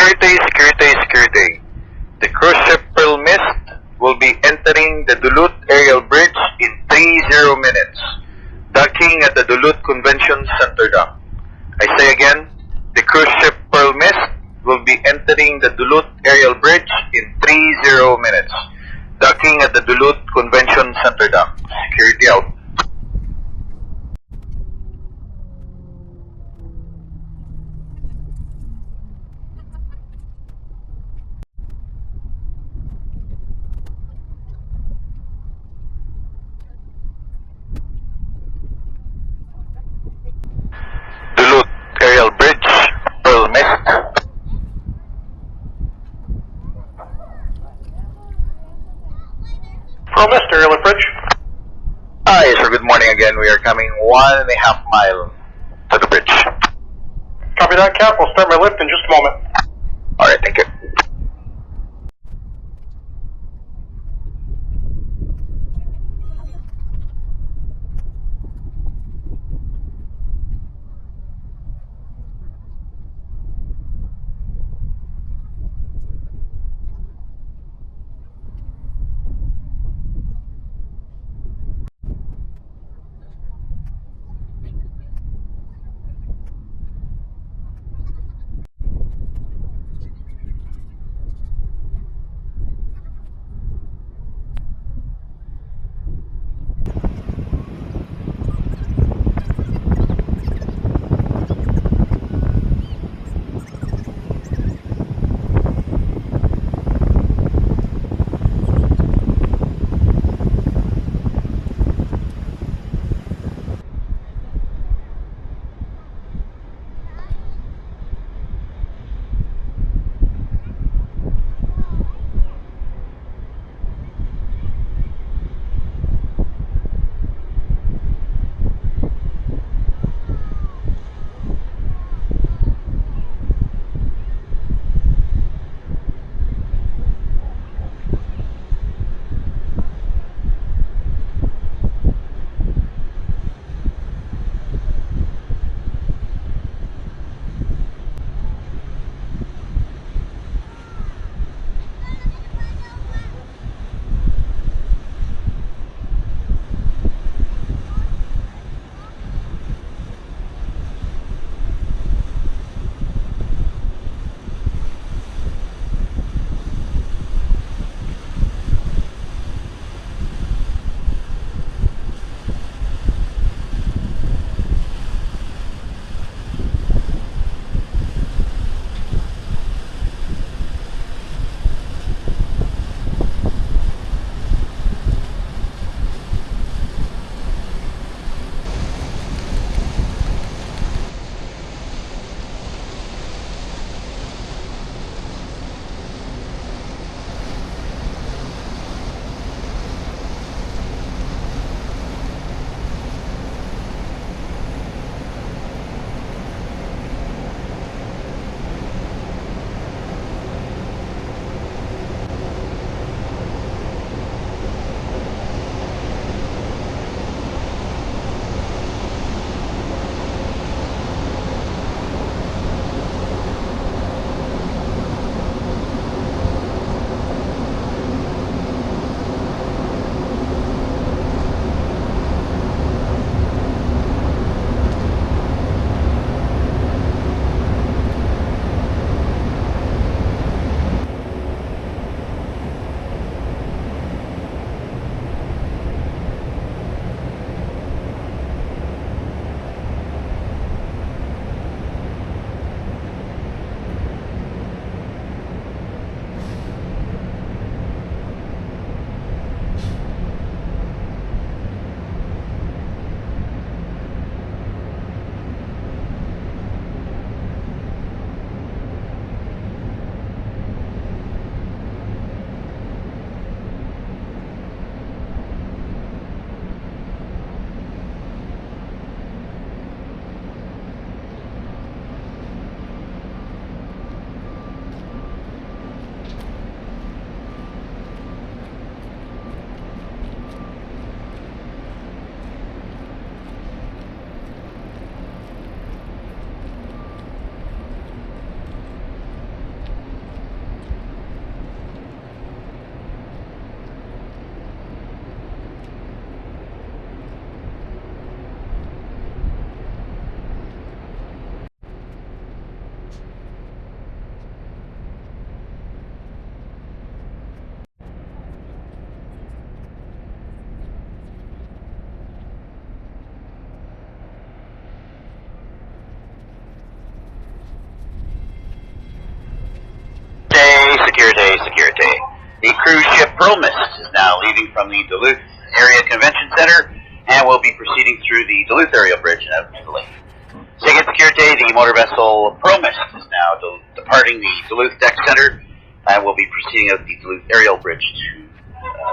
Security. The cruise ship Pearl Mist will be entering the Duluth aerial bridge in 30 minutes, docking at the Duluth Convention Center dock. I say again, the cruise ship Pearl Mist will be entering the Duluth aerial bridge in 30 minutes, docking at the Duluth Convention Center dock. Security out. Duluth aerial bridge, Pearl Mist. Pearl Mist, aerial bridge. Hi, sir. Good morning again. We are coming 1.5 miles to the bridge. Copy that, Cap. We'll start my lift in just a moment. All right, thank you. Security, security. The cruise ship Pearl Mist is now leaving from the Duluth Area Convention Center and will be proceeding through the Duluth Aerial Bridge and out to the lake. Second security, the motor vessel Pearl Mist is now departing the Duluth Deck Center and will be proceeding out the Duluth Aerial Bridge to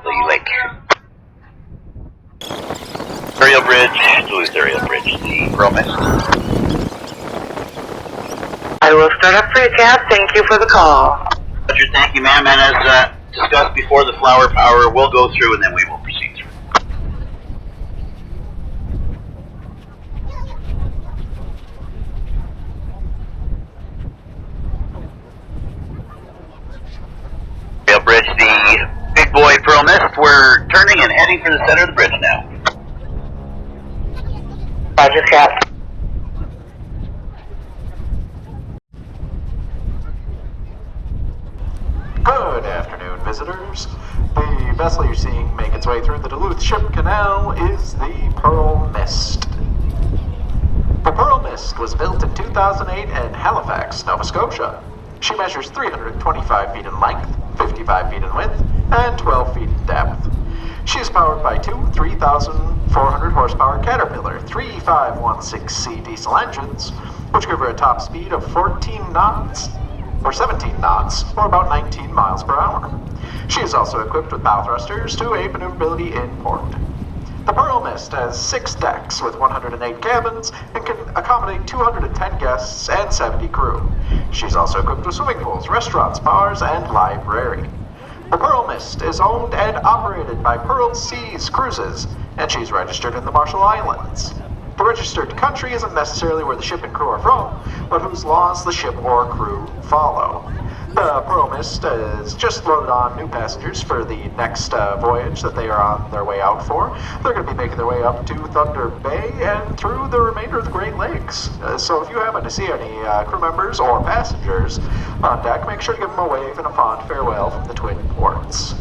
the lake. Aerial Bridge, Duluth Aerial Bridge, the Pearl Mist. I will start up for you, Cap. Thank you for the call. Roger, thank you, ma'am. And as discussed before, the flower power will go through and then we will proceed through. Aerial Bridge, the big boy Pearl Mist. We're turning and heading for the center of the bridge now. Roger, Cap. Good afternoon, visitors. The vessel you're seeing make its way through the Duluth Ship Canal is the Pearl Mist. The Pearl Mist was built in 2008 in Halifax, Nova Scotia. She measures 325 feet in length, 55 feet in width, and 12 feet in depth. She is powered by two 3,400 horsepower Caterpillar 3516C diesel engines, which give her a top speed of 14 knots, or 17 knots, or about 19 miles per hour. She is also equipped with bow thrusters to aid maneuverability in port. The Pearl Mist has 6 decks with 108 cabins and can accommodate 210 guests and 70 crew. She's also equipped with swimming pools, restaurants, bars, and library. The Pearl Mist is owned and operated by DECC Cruises, and she's registered in the Marshall Islands. The registered country isn't necessarily where the ship and crew are from, but whose laws the ship or crew follow. The Pearl Mist is just loaded on new passengers for the next voyage that they are on their way out for. They're going to be making their way up to Thunder Bay and through the remainder of the Great Lakes. So if you happen to see any crew members or passengers on deck, make sure to give them a wave and a fond farewell from the Twin Ports.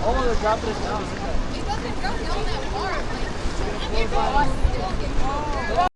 Oh, they're dropping us down. It doesn't drop down that far. Like,